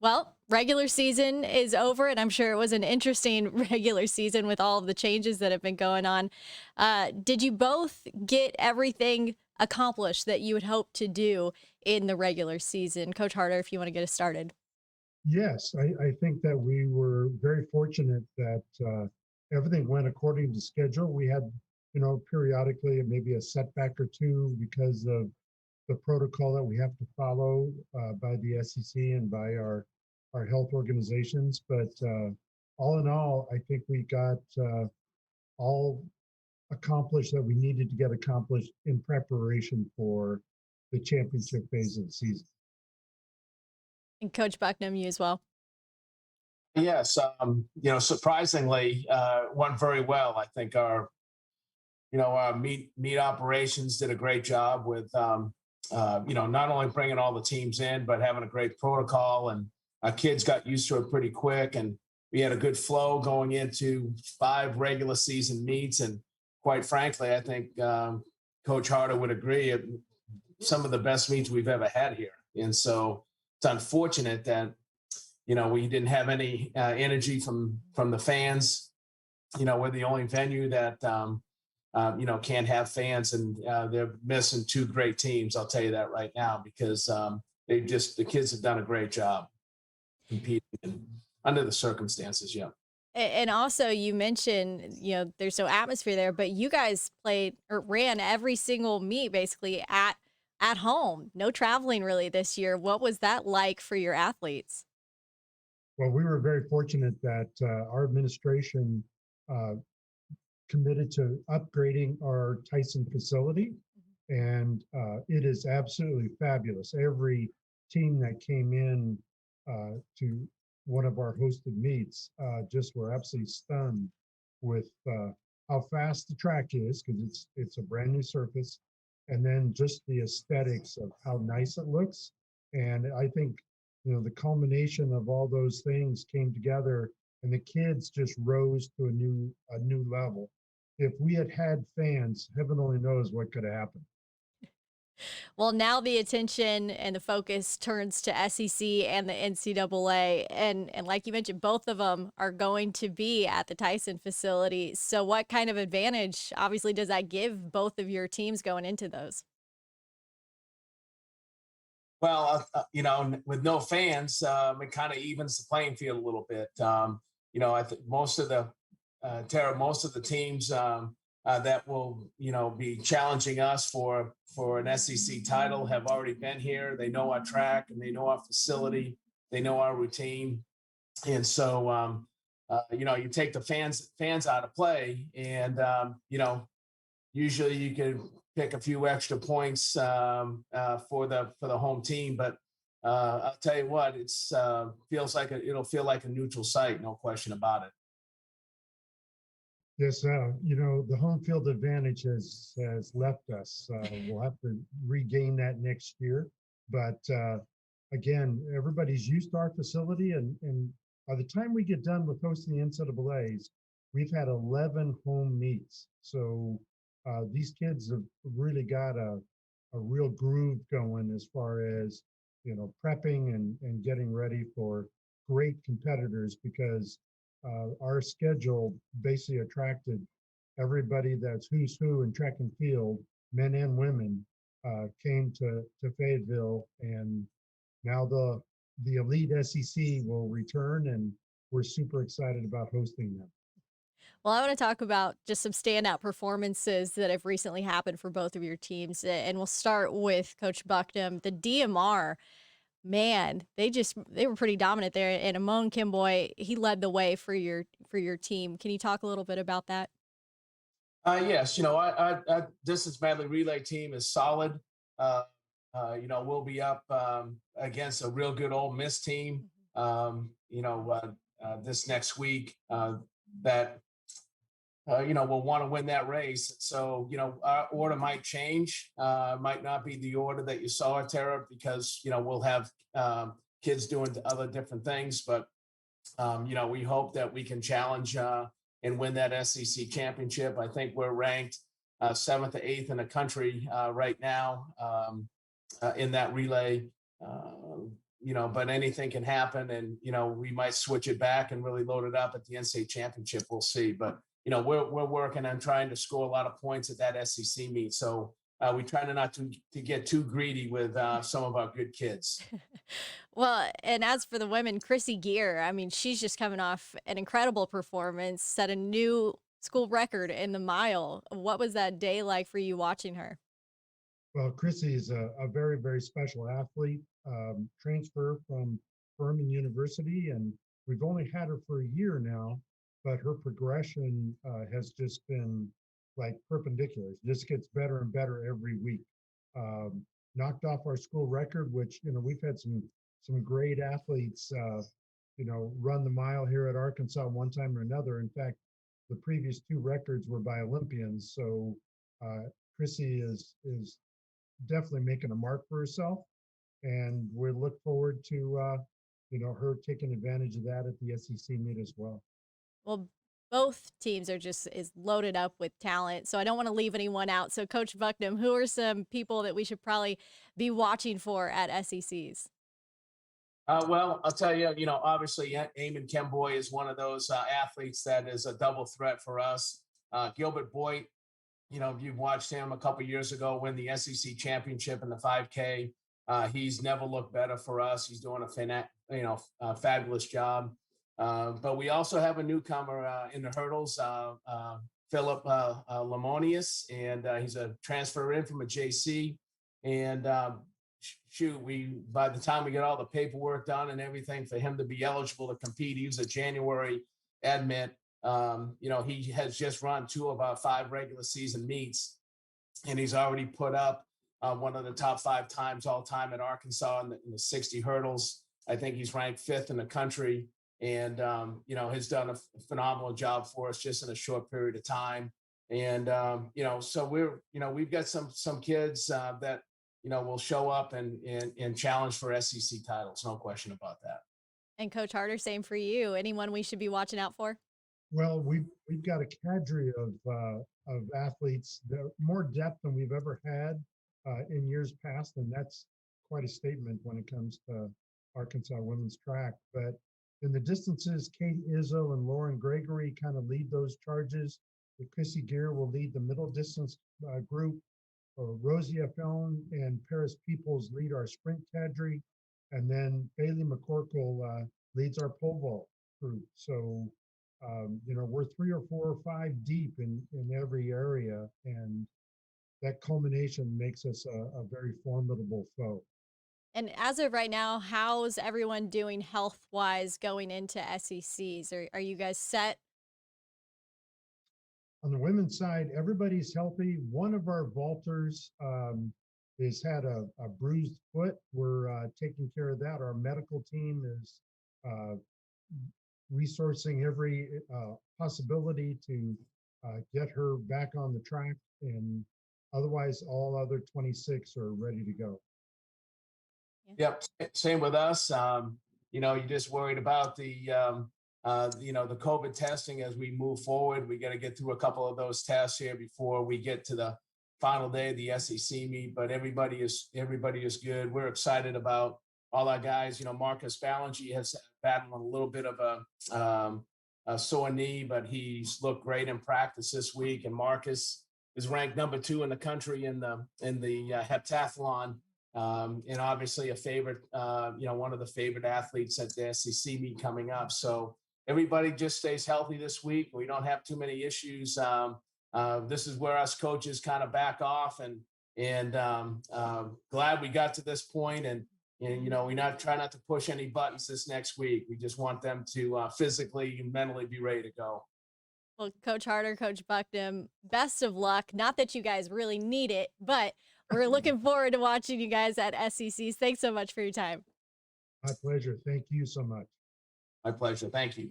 Well, regular season is over, and I'm sure it was an interesting regular season with all of the changes that have been going on. Did you both get everything accomplished that you would hope to do in the regular season? Coach Harter, if you want to get us started. Yes, I think that we were very fortunate that everything went according to schedule. We had, periodically maybe a setback or two because of the protocol that we have to follow by the SEC and by our health organizations. But all in all, I think we got all accomplished that we needed to get accomplished in preparation for the championship phase of the season. And Coach Bucknam, you as well. Yes, surprisingly, went very well. I think our meat operations did a great job with, not only bringing all the teams in, but having a great protocol. And our kids got used to it pretty quick. And we had a good flow going into 5 regular season meets. And quite frankly, I think Coach Harder would agree, some of the best meets we've ever had here. And so it's unfortunate that we didn't have any energy from the fans. We're the only venue that can't have fans, and they're missing 2 great teams. I'll tell you that right now because the kids have done a great job competing under the circumstances. Yeah. And also, you mentioned, there's no atmosphere there, but you guys played or ran every single meet basically at home. No traveling really this year. What was that like for your athletes? Well, we were very fortunate that our administration uh, committed to upgrading our Tyson facility, and it is absolutely fabulous. Every team that came in to one of our hosted meets just were absolutely stunned with how fast the track is because it's a brand new surface, and then just the aesthetics of how nice it looks. And I think the culmination of all those things came together, and the kids just rose to a new level. If we had had fans, heaven only knows what could have happened. Well, now the attention and the focus turns to SEC and the NCAA, and like you mentioned, both of them are going to be at the Tyson facility. So, what kind of advantage, obviously, does that give both of your teams going into those? Well, with no fans, it kind of evens the playing field a little bit. I think most of the teams that will, be challenging us for an SEC title have already been here. They know our track and they know our facility. They know our routine, and so you take the fans out of play, and usually you can pick a few extra points for the home team, but I'll tell you what, it's it'll feel like a neutral site, no question about it. Yes, the home field advantage has left us. We'll have to regain that next year. But again, everybody's used to our facility, and by the time we get done with hosting the NCAA's, we've had 11 home meets. So these kids have really got a real groove going as far as prepping and getting ready for great competitors because our schedule basically attracted everybody that's who's who in track and field, men and women, came to Fayetteville, and now the elite SEC will return, and we're super excited about hosting them. Well, I want to talk about just some standout performances that have recently happened for both of your teams. And we'll start with Coach Bucknam. The DMR, man, they were pretty dominant there. And Amon Kimboy, he led the way for your team. Can you talk a little bit about that? Yes, our distance medley relay team is solid. Uh, we'll be up against a real good Ole Miss team. This next week that will want to win that race. So, our order might change. Might not be the order that you saw at Terra because, we'll have kids doing other different things. But, we hope that we can challenge and win that SEC championship. I think we're ranked 7th or 8th in the country right now in that relay. but anything can happen, and we might switch it back and really load it up at the NCAA championship. We'll see, but we're working on trying to score a lot of points at that SEC meet. So we try to not to get too greedy with some of our good kids. Well, and as for the women, Chrissy Gear, I mean, she's just coming off an incredible performance, set a new school record in the mile. What was that day like for you watching her? Well, Chrissy is a very, very special athlete, transfer from Furman University, and we've only had her for a year now, but her progression has just been like perpendicular. It just gets better and better every week. Knocked off our school record, which, we've had some great athletes, run the mile here at Arkansas one time or another. In fact, the previous two records were by Olympians. So Chrissy is definitely making a mark for herself, and we look forward to her taking advantage of that at the SEC meet as well. Well, both teams are just is loaded up with talent, so I don't want to leave anyone out. So, Coach Bucknam, who are some people that we should probably be watching for at SECs? Well, I'll tell you, obviously, Eamon Kemboy is one of those athletes that is a double threat for us. Gilbert Boyd, you've watched him a couple years ago win the SEC championship in the 5K. He's never looked better for us. He's doing a fabulous job. But we also have a newcomer in the hurdles, Philip Lamonius, and he's a transfer in from a JC. And shoot, by the time we get all the paperwork done and everything for him to be eligible to compete, he was a January admit. He has just run 2 of our 5 regular season meets, and he's already put up one of the top 5 times all time at Arkansas in the 60 hurdles. I think he's ranked 5th in the country, and has done a phenomenal job for us just in a short period of time. And so we've got some kids that will show up and challenge for SEC titles. No question about that. And Coach Harter, same for you. Anyone we should be watching out for? Well, we've got a cadre of athletes, that more depth than we've ever had in years past, and that's quite a statement when it comes to Arkansas women's track. But in the distances, Kate Izzo and Lauren Gregory kind of lead those charges. The Chrissy Gear will lead the middle distance group. Rosie Affone and Paris Peoples lead our sprint cadre, and then Bailey McCorkle leads our pole vault group. So we're 3 or 4 or 5 deep in every area, and that culmination makes us a very formidable foe. And as of right now, how's everyone doing health wise going into SECs? Are you guys set? On the women's side, everybody's healthy. One of our vaulters has had a bruised foot. We're taking care of that. Our medical team is uh, resourcing every possibility to get her back on the track, and otherwise all other 26 are ready to go. Yeah. Yep. Same with us. You're just worried about the COVID testing as we move forward. We got to get through a couple of those tests here before we get to the final day of the SEC meet. But everybody is good. We're excited about all our guys. Marcus Ballingy has battled a little bit of a sore knee, but he's looked great in practice this week. And Marcus is ranked number 2 in the country in the heptathlon. And obviously a favorite, one of the favorite athletes at the SEC meet coming up. So everybody just stays healthy this week. We don't have too many issues. This is where us coaches kind of back off, and glad we got to this point. And we try not to push any buttons this next week. We just want them to physically and mentally be ready to go. Well, Coach Harter, Coach Bucknam, best of luck. Not that you guys really need it, but we're looking forward to watching you guys at SECs. Thanks so much for your time. My pleasure. Thank you so much. My pleasure. Thank you.